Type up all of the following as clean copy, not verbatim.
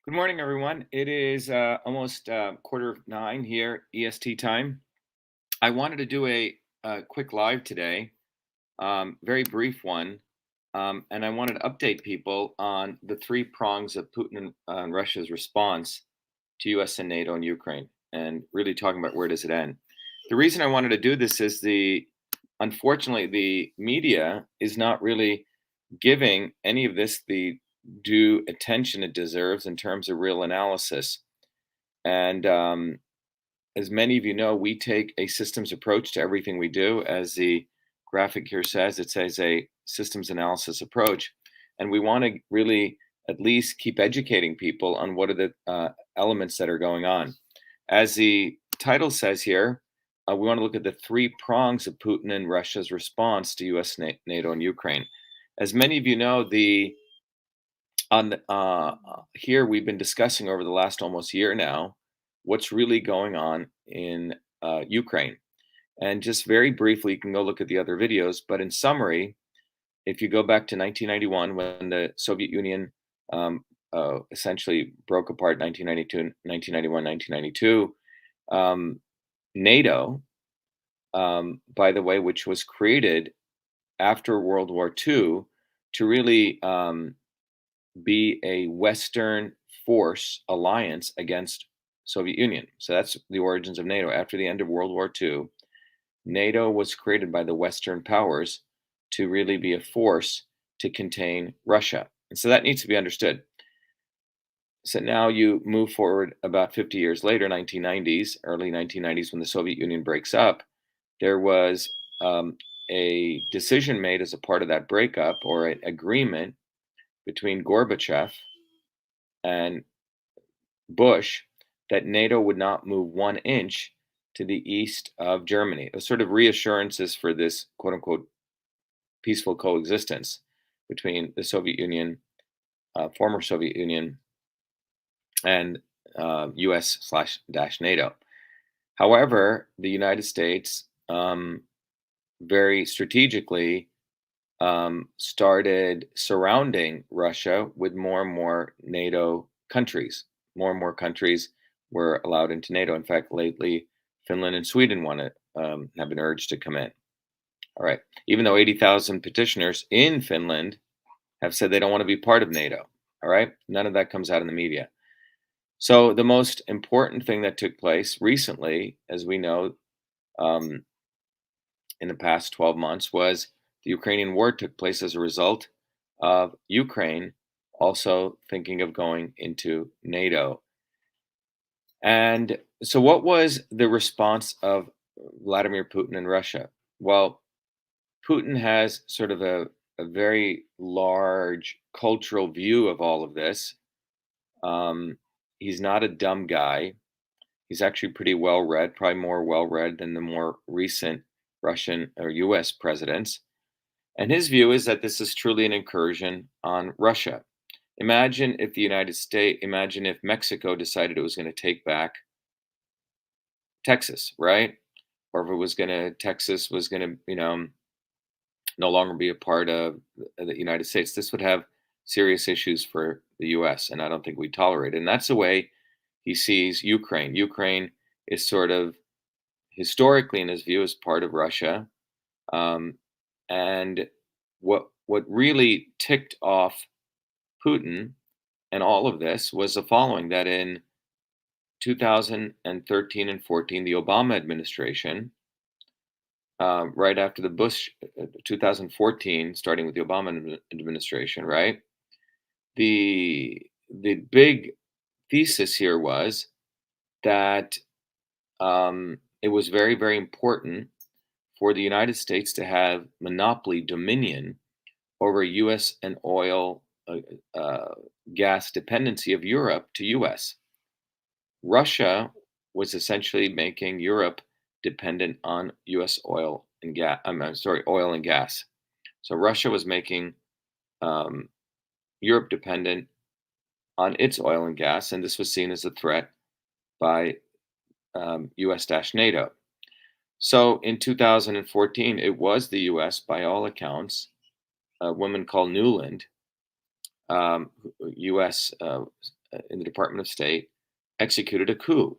Good morning, everyone. It is almost 9:15 here, EST time. I wanted to do a quick live today, very brief one, and I wanted to update people on the three prongs of Putin and Russia's response to U.S. and NATO and Ukraine, and really talking about where does it end. The reason I wanted to do this is unfortunately, the media is not really giving any of this the due attention it deserves in terms of real analysis. And as many of you know, we take a systems approach to everything we do. As the graphic here says, it says a systems analysis approach. And we want to really at least keep educating people on what are the elements that are going on. As the title says here, we want to look at the three prongs of Putin and Russia's response to US, NATO, and Ukraine. As many of you know, here we've been discussing over the last almost year now what's really going on in Ukraine. And just very briefly, you can go look at the other videos. But in summary, if you go back to 1991, when the Soviet Union essentially broke apart, 1992, 1991, 1992, NATO, by the way, which was created after World War II to really be a Western force alliance against Soviet Union. So that's the origins of NATO. After the end of World War II, NATO was created by the Western powers to really be a force to contain Russia. And so that needs to be understood. So now you move forward about 50 years later, 1990s, early 1990s, when the Soviet Union breaks up, there was a decision made as a part of that breakup or an agreement between Gorbachev and Bush that NATO would not move 1 inch to the east of Germany. A sort of reassurances for this quote unquote peaceful coexistence between the Soviet Union, former Soviet Union, and US slash dash NATO. However, the United States very strategically started surrounding Russia with more and more NATO countries. More and more countries were allowed into NATO. In fact, lately, Finland and Sweden have been urged to come in. All right. Even though 80,000 petitioners in Finland have said they don't want to be part of NATO. All right. None of that comes out in the media. So the most important thing that took place recently, as we know, in the past 12 months was the Ukrainian war took place as a result of Ukraine also thinking of going into NATO. And so, what was the response of Vladimir Putin in Russia? Well, Putin has sort of a very large cultural view of all of this. He's not a dumb guy. He's actually pretty well read, probably more well read than the more recent Russian or US presidents. And his view is that this is truly an incursion on Russia. Imagine if Mexico decided it was going to take back Texas, right? Or if Texas was going to, no longer be a part of the United States. This would have serious issues for the US, and I don't think we'd tolerate it. And that's the way he sees Ukraine. Ukraine is sort of historically, in his view, is part of Russia. And what really ticked off Putin and all of this was the following: that in 2013 and 14, the Obama administration, right after the Bush 2014, starting with the Obama administration, right? The big thesis here was that it was very, very important for the United States to have monopoly dominion over U.S. and oil, gas dependency of Europe to U.S. Russia was essentially making Europe dependent on U.S. oil and gas. I'm sorry, oil and gas. So Russia was making Europe dependent on its oil and gas, and this was seen as a threat by US-NATO. So in 2014, it was the US, by all accounts, a woman called Newland, US in the Department of State executed a coup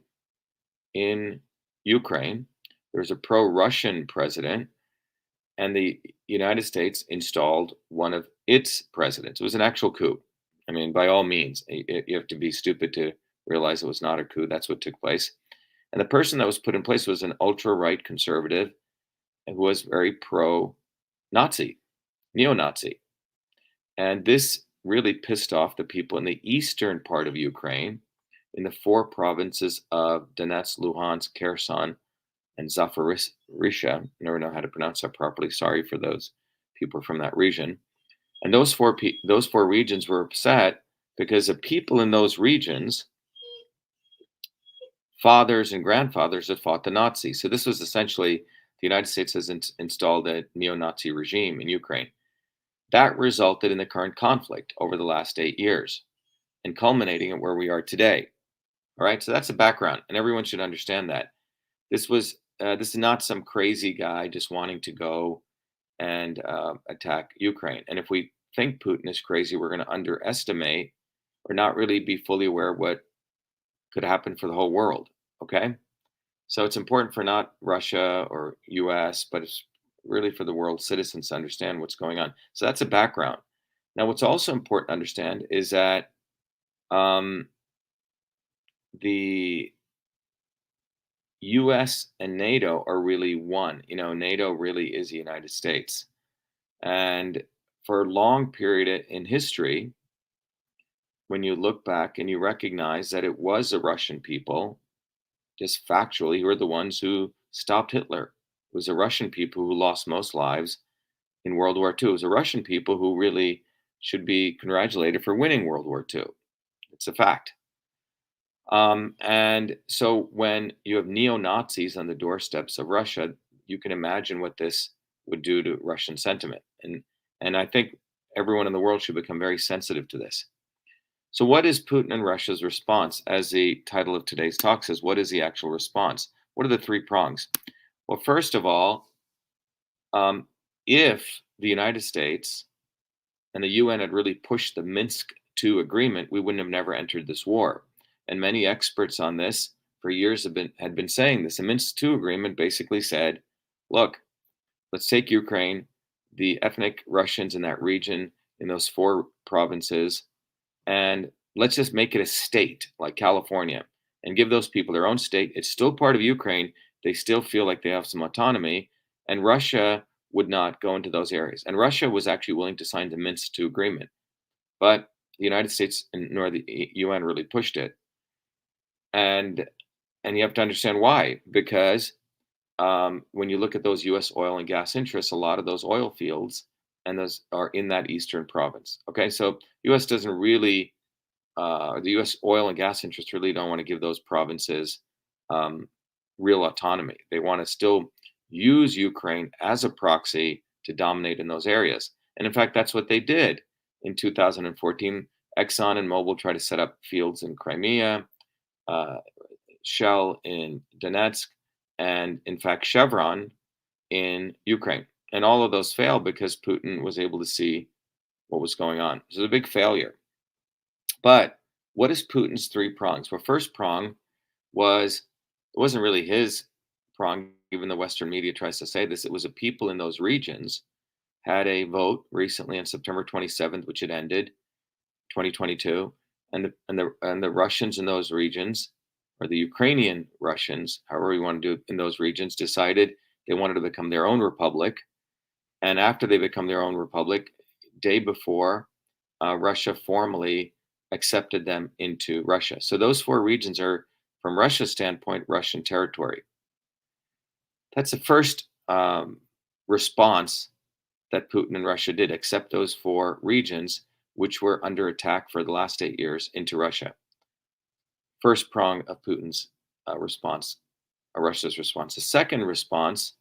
in Ukraine. There was a pro-Russian president, and the United States installed one of its presidents. It was an actual coup. I mean, by all means, you have to be stupid to realize it was not a coup. That's what took place. And the person that was put in place was an ultra right conservative who was very pro Nazi, neo Nazi. And this really pissed off the people in the eastern part of Ukraine, in the four provinces of Donetsk, Luhansk, Kherson, and Zaporizhia. I never know how to pronounce that properly. Sorry for those people from that region. And those four regions were upset because the people in those regions, fathers and grandfathers, had fought the Nazis. So this was essentially the United States has installed a neo-Nazi regime in Ukraine. That resulted in the current conflict over the last 8 years and culminating at where we are today. All right, so that's the background, and everyone should understand that this is not some crazy guy just wanting to go and attack Ukraine. And if we think Putin is crazy, we're going to underestimate or not really be fully aware of what could happen for the whole world. Okay, so it's important for not Russia or U.S., but it's really for the world citizens to understand what's going on. So that's a background. Now, what's also important to understand is that um, the US and NATO are really one. You know, NATO really is the United States. And for a long period in history, when you look back and you recognize that it was the Russian people, just factually, who are the ones who stopped Hitler. It was the Russian people who lost most lives in World War II. It was the Russian people who really should be congratulated for winning World War II. It's a fact. And so when you have neo Nazis on the doorsteps of Russia, you can imagine what this would do to Russian sentiment. And I think everyone in the world should become very sensitive to this. So, what is Putin and Russia's response? As the title of today's talk says, what is the actual response? What are the three prongs? Well, first of all, if the United States and the UN had really pushed the Minsk II agreement, we wouldn't have never entered this war. And many experts on this for years had been saying this. The Minsk II agreement basically said, look, let's take Ukraine, the ethnic Russians in that region, in those four provinces, and let's just make it a state like California and give those people their own state. It's still part of Ukraine. They still feel like they have some autonomy, and Russia would not go into those areas. And Russia was actually willing to sign the Minsk II agreement, but the United States and nor the UN really pushed it. And you have to understand why, because when you look at those U.S. oil and gas interests, a lot of those oil fields and those are in that eastern province. Okay, so U.S. doesn't really, the U.S. oil and gas interests really don't want to give those provinces um, real autonomy. They want to still use Ukraine as a proxy to dominate in those areas. And in fact, that's what they did in 2014. Exxon and Mobil tried to set up fields in Crimea, uh, Shell in Donetsk, and in fact, Chevron in Ukraine. And all of those failed because Putin was able to see what was going on. So it's a big failure. But what is Putin's three prongs? Well, first prong was it wasn't really his prong, even the Western media tries to say this. It was the people in those regions had a vote recently on September 27th, which had ended 2022, and the Russians in those regions, or the Ukrainian Russians, however you want to do it in those regions, decided they wanted to become their own republic. And after they become their own republic, day before, Russia formally accepted them into Russia. So those four regions are, from Russia's standpoint, Russian territory. That's the first response that Putin and Russia did, accept those four regions, which were under attack for the last 8 years, into Russia. First prong of Putin's response, Russia's response. The second response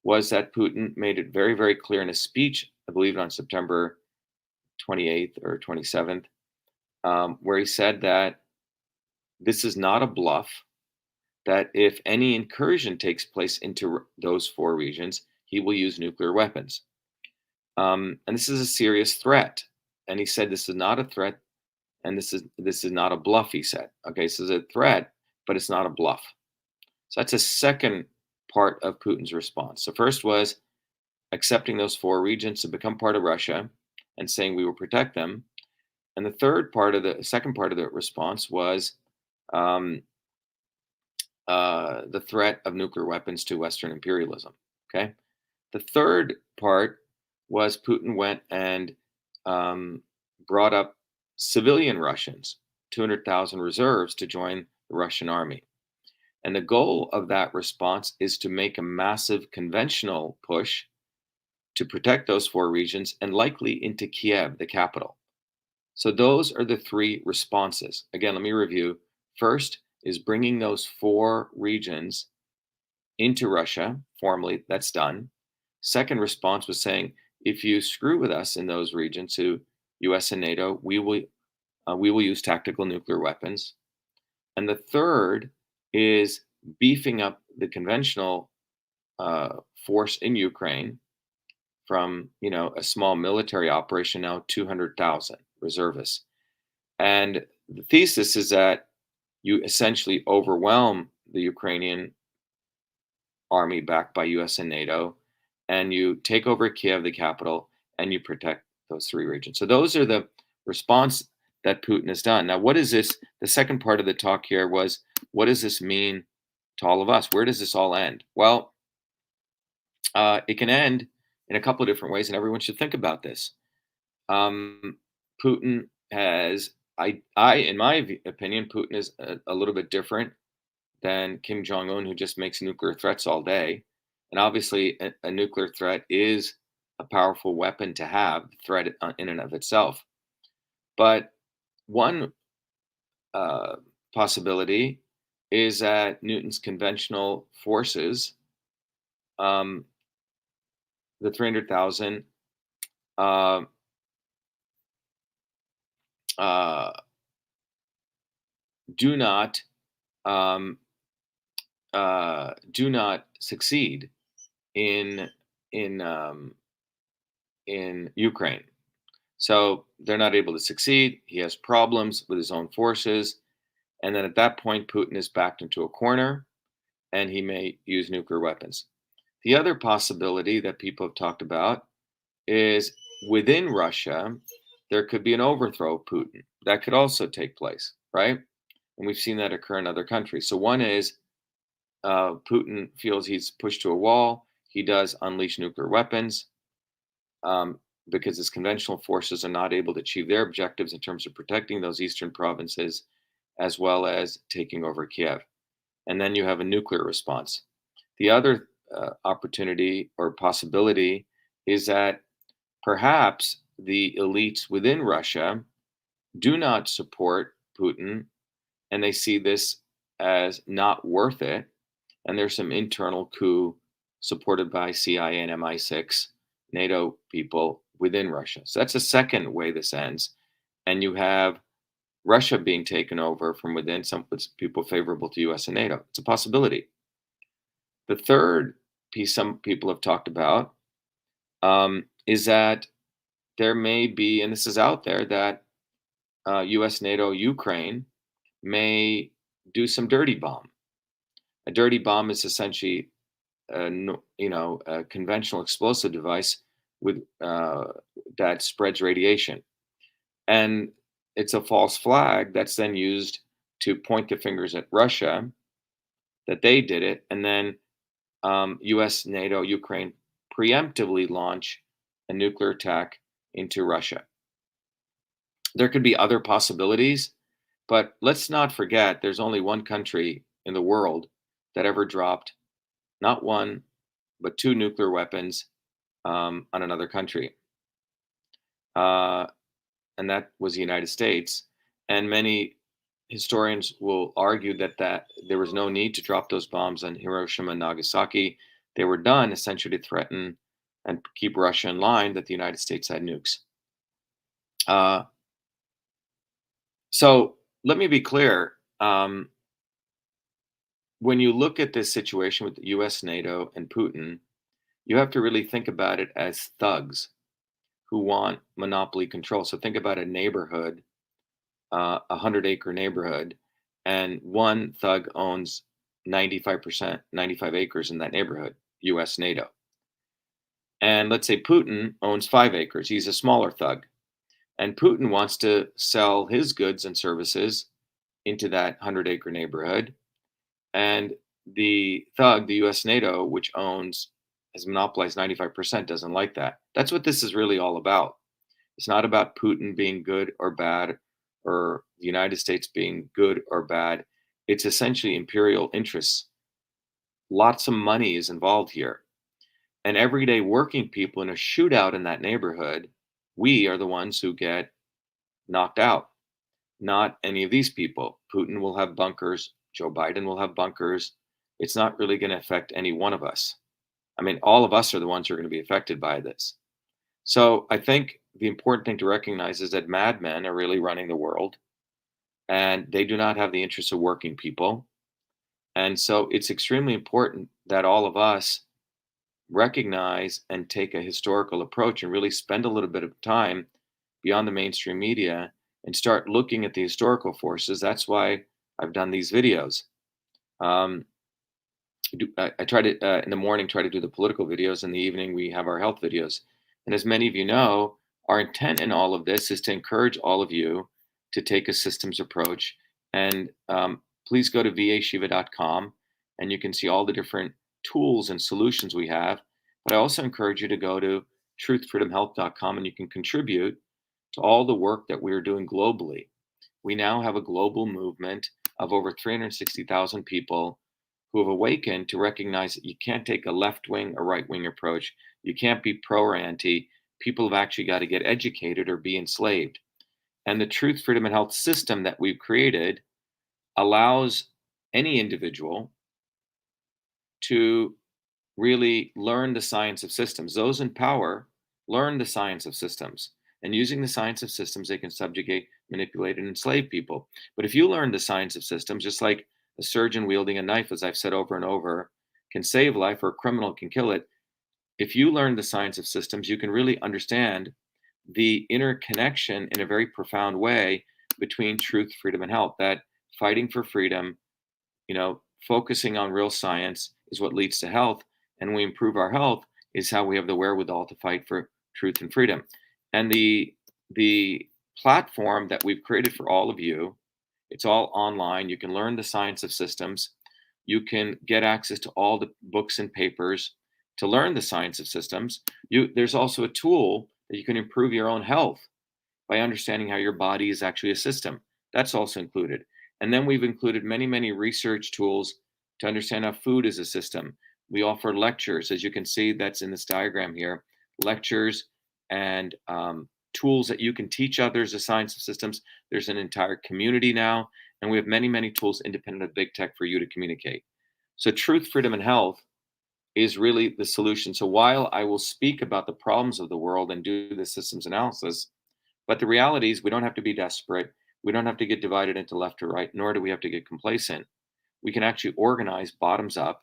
was that Putin made it very, very clear in a speech, I believe on September 28th or 27th, where he said that this is not a bluff, that if any incursion takes place into those four regions, he will use nuclear weapons. And this is a serious threat. And he said this is not a threat and this is not a bluff, he said. Okay, so it's a threat, but it's not a bluff. So that's a second part of Putin's response. So first was accepting those four regions to become part of Russia and saying we will protect them. And the second part of the response was um, the threat of nuclear weapons to Western imperialism. Okay. The third part was Putin went and um, brought up civilian Russians, 200,000 reserves to join the Russian army. And the goal of that response is to make a massive conventional push to protect those four regions and likely into Kiev, the capital. So those are the three responses. Again, let me review. First is bringing those four regions into Russia formally. That's done. Second response was saying, if you screw with us in those regions, to U.S. and NATO, we will use tactical nuclear weapons. And the third is beefing up the conventional force in Ukraine from a small military operation, now 200,000 reservists. And the thesis is that you essentially overwhelm the Ukrainian army backed by US and NATO, and you take over Kiev, the capital, and you protect those three regions. So those are the response that Putin has done. Now, what is this? The second part of the talk here was, what does this mean to all of us? Where does this all end? Well, it can end in a couple of different ways, and everyone should think about this. Putin has, in my opinion, Putin is a little bit different than Kim Jong Un, who just makes nuclear threats all day. And obviously, a nuclear threat is a powerful weapon to have, threat in and of itself. But one uh, possibility is that Newton's conventional forces, um, the 300,000, uh, uh, do not um, do not succeed in in um, in Ukraine. So they're not able to succeed. He has problems with his own forces, and then at that point, Putin is backed into a corner, and he may use nuclear weapons. The other possibility that people have talked about is within Russia, there could be an overthrow of Putin. That could also take place, right? And we've seen that occur in other countries. So one is Putin feels he's pushed to a wall. He does unleash nuclear weapons um, because his conventional forces are not able to achieve their objectives in terms of protecting those eastern provinces as well as taking over Kiev. And then you have a nuclear response. The other opportunity or possibility is that perhaps the elites within Russia do not support Putin and they see this as not worth it. And there's some internal coup supported by CIA and MI6, NATO people within Russia. So that's the second way this ends. And you have Russia being taken over from within, some people favorable to US and NATO. It's a possibility. The third piece some people have talked about is that there may be, and this is out there, that US, NATO, Ukraine may do some dirty bomb. A dirty bomb is essentially a conventional explosive device with that spreads radiation, and it's a false flag that's then used to point the fingers at Russia that they did it, and then U.S., NATO, Ukraine preemptively launch a nuclear attack into Russia. There could be other possibilities, but let's not forget there's only one country in the world that ever dropped not one, but two nuclear weapons on another country. Uh, and that was the United States. And many historians will argue that there was no need to drop those bombs on Hiroshima and Nagasaki. They were done essentially to threaten and keep Russia in line that the United States had nukes. Uh, so let me be clear. When you look at this situation with the US, NATO, and Putin, you have to really think about it as thugs who want monopoly control. So think about a neighborhood a 100-acre neighborhood, and one thug owns 95%, 95 acres in that neighborhood, US NATO. And let's say Putin owns 5 acres. He's a smaller thug. And Putin wants to sell his goods and services into that 100-acre neighborhood. And the thug, the US NATO, which has monopolized 95%, doesn't like that. That's what this is really all about. It's not about Putin being good or bad, or the United States being good or bad. It's essentially imperial interests. Lots of money is involved here. And everyday working people in a shootout in that neighborhood, we are the ones who get knocked out, not any of these people. Putin will have bunkers. Joe Biden will have bunkers. It's not really going to affect any one of us. I mean, all of us are the ones who are going to be affected by this. So I think the important thing to recognize is that madmen are really running the world, and they do not have the interests of working people. And so it's extremely important that all of us recognize and take a historical approach and really spend a little bit of time beyond the mainstream media and start looking at the historical forces. That's why I've done these videos. Um, I try to, in the morning, try to do the political videos. In the evening, we have our health videos. And as many of you know, our intent in all of this is to encourage all of you to take a systems approach. And please go to vashiva.com and you can see all the different tools and solutions we have. But I also encourage you to go to truthfreedomhealth.com and you can contribute to all the work that we're doing globally. We now have a global movement of over 360,000 people who have awakened to recognize that you can't take a left wing or right wing approach. You can't be pro or anti. People have actually got to get educated or be enslaved. And the truth, freedom, and health system that we've created allows any individual to really learn the science of systems. Those in power learn the science of systems. And using the science of systems, they can subjugate, manipulate, and enslave people. But if you learn the science of systems, just like a surgeon wielding a knife, as I've said over and over, can save life or a criminal can kill it. If you learn the science of systems, you can really understand the interconnection in a very profound way between truth, freedom, and health. That fighting for freedom, focusing on real science is what leads to health. And when we improve our health is how we have the wherewithal to fight for truth and freedom. And the platform that we've created for all of you, it's all online. You can learn the science of systems. You can get access to all the books and papers to learn the science of systems. There's also a tool that you can improve your own health by understanding how your body is actually a system. That's also included. And then we've included many, many research tools to understand how food is a system. We offer lectures, as you can see, that's in this diagram here, lectures and tools that you can teach others the science of systems. There's an entire community now, and we have many, many tools independent of big tech for you to communicate. So truth, freedom, and health is really the solution. So while I will speak about the problems of the world and do the systems analysis, but the reality is we don't have to be desperate. We don't have to get divided into left or right, nor do we have to get complacent. We can actually organize bottoms up,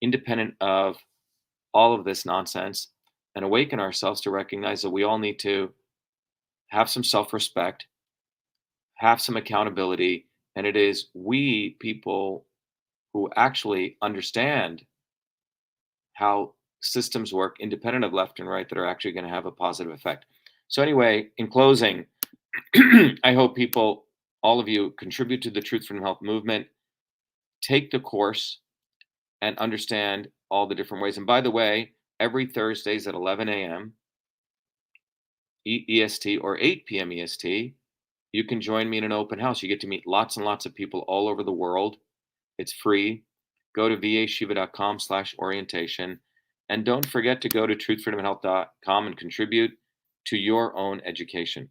independent of all of this nonsense, and awaken ourselves to recognize that we all need to have some self-respect, have some accountability, and it is we people who actually understand how systems work independent of left and right that are actually going to have a positive effect. So anyway, in closing, I hope people, all of you, contribute to the Truth from Health movement, take the course, and understand all the different ways. And by the way, every Thursdays at 11 a.m. EST or 8 p.m. EST, you can join me in an open house. You get to meet lots and lots of people all over the world. It's free. Go to vashiva.com/orientation. And don't forget to go to truthfreedomandhealth.com and contribute to your own education.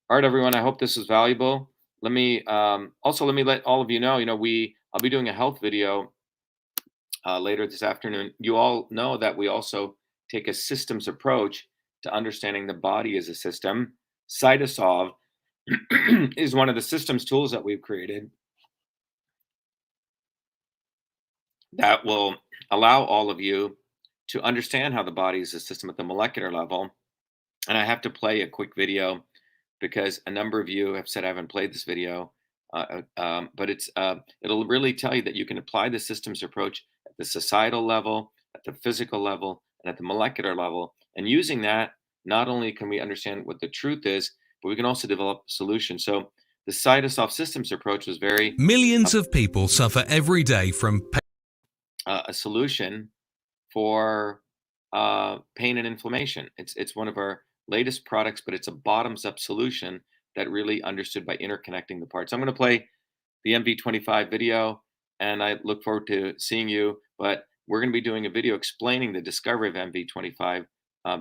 All right, everyone. I hope this is valuable. Let me let all of you know. I'll be doing a health video later this afternoon. You all know that we also take a systems approach to understanding the body as a system. Cytosolve is one of the systems tools that we've created that will allow all of you to understand how the body is a system at the molecular level. And I have to play a quick video because a number of you have said I haven't played this video, but it'll really tell you that you can apply the systems approach at the societal level, at the physical level, and at the molecular level. And using that, not only can we understand what the truth is, but we can also develop solutions. So the Cytosolve systems approach was very Millions of people suffer every day from a solution for pain and inflammation. It's one of our latest products, but it's a bottoms up solution that really understood by interconnecting the parts. I'm going to play the MV25 video, and I look forward to seeing you. But we're going to be doing a video explaining the discovery of MV25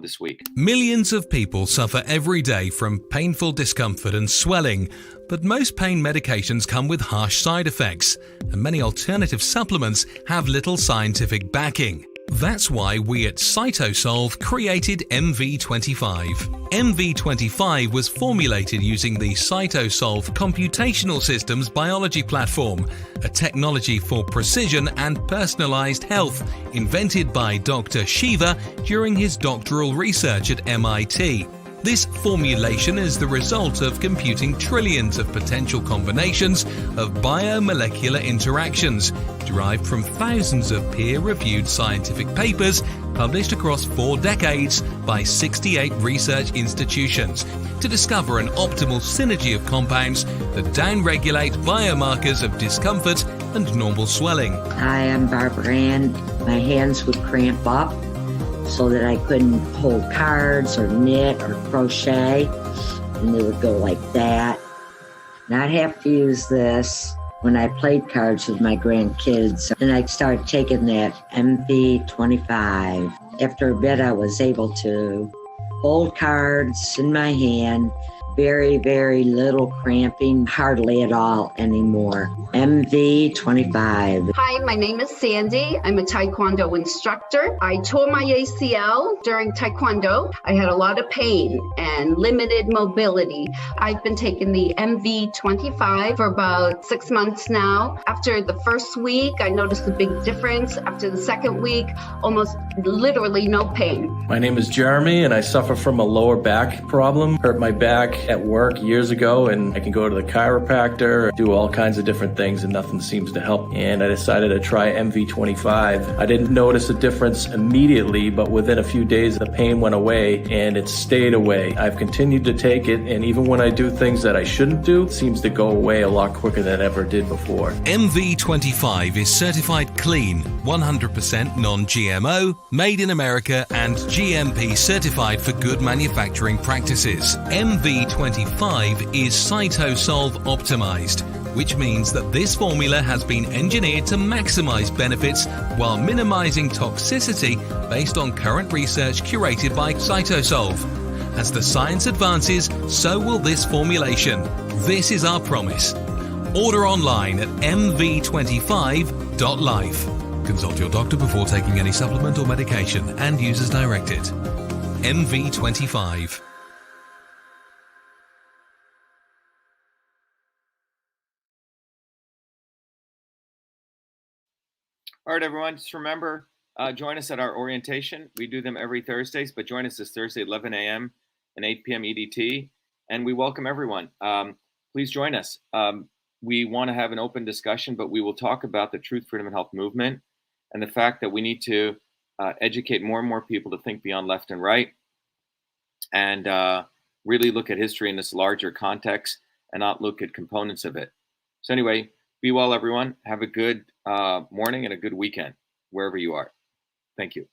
this week. Millions of people suffer every day from painful discomfort and swelling, but most pain medications come with harsh side effects, and many alternative supplements have little scientific backing. That's why we at Cytosolve created MV25. MV25 was formulated using the Cytosolve Computational Systems Biology Platform, a technology for precision and personalized health invented by Dr. Shiva during his doctoral research at MIT. This formulation is the result of computing trillions of potential combinations of biomolecular interactions derived from thousands of peer-reviewed scientific papers published across 4 decades by 68 research institutions to discover an optimal synergy of compounds that downregulate biomarkers of discomfort and normal swelling. Hi, I'm Barbara Ann. My hands would cramp up so that I couldn't hold cards or knit or crochet, and they would go like that. And I'd have to use this when I played cards with my grandkids. And I started taking that MV25. After a bit, I was able to hold cards in my hand. Very, very little cramping, hardly at all anymore. MV25. Hi, my name is Sandy. I'm a Taekwondo instructor. I tore my ACL during Taekwondo. I had a lot of pain and limited mobility. I've been taking the MV25 for about 6 months now. After the first week, I noticed a big difference. After the second week, almost literally no pain. My name is Jeremy, and I suffer from a lower back problem. Hurt my back at work years ago, and I can go to the chiropractor, do all kinds of different things, and nothing seems to help. And I decided to try MV25. I didn't notice a difference immediately, but within a few days, the pain went away, and it stayed away. I've continued to take it, and even when I do things that I shouldn't do, it seems to go away a lot quicker than it ever did before. MV25 is certified clean, 100% non-GMO, made in America, and GMP certified for good manufacturing practices. MV25 is Cytosolve optimized, which means that this formula has been engineered to maximize benefits while minimizing toxicity based on current research curated by Cytosolve. As the science advances, so will this formulation. This is our promise. Order online at mv25.life. Consult your doctor before taking any supplement or medication and use as directed. MV25. All right, everyone, just remember, join us at our orientation. We do them every Thursdays, but join us this Thursday, 11 a.m. and 8 p.m. EDT, and we welcome everyone. Please join us. We want to have an open discussion, but we will talk about the Truth, Freedom, and Health movement and the fact that we need to educate more and more people to think beyond left and right and really look at history in this larger context and not look at components of it. So anyway, be well, everyone. Have a good morning and a good weekend, wherever you are. Thank you.